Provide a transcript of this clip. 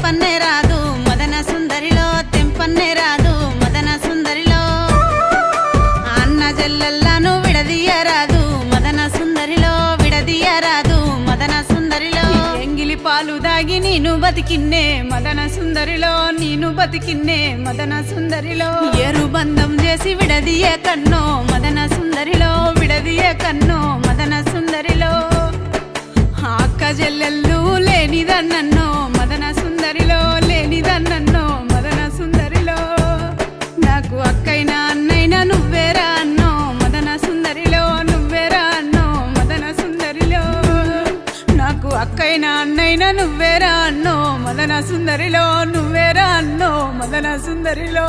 తెంపన్నే రాదు మదన సుందరిలో తెంపన్నే రాదు మదన సుందరిలో అన్న జల్లల్లాను విడదీయరాదు మదన సుందరిలో విడదీయరాదు మదన సుందరిలో ఎంగిలి పాలు దాగి నేను బతికిన్నే మదన సుందరిలో నేను బతికిన్నే మదన సుందరిలో ఏరు బంధం చేసి విడదీయ కన్నో మదన సుందరిలో విడదీయ కన్నో మదన సుందరిలో అక్క చెల్లెళ్ళు లేనిదన్నో మదన సుందరిలో లేనిదన్నో మదన సుందరిలో నాకు అక్కైనా అన్నైనా నువ్వేరా అన్నో మదన సుందరిలో నువ్వేరా అన్నో మదన సుందరిలో నాకు అక్కైనా అన్నైనా నువ్వేరా అన్నో మదన సుందరిలో నువ్వేరా అన్నో మదన సుందరిలో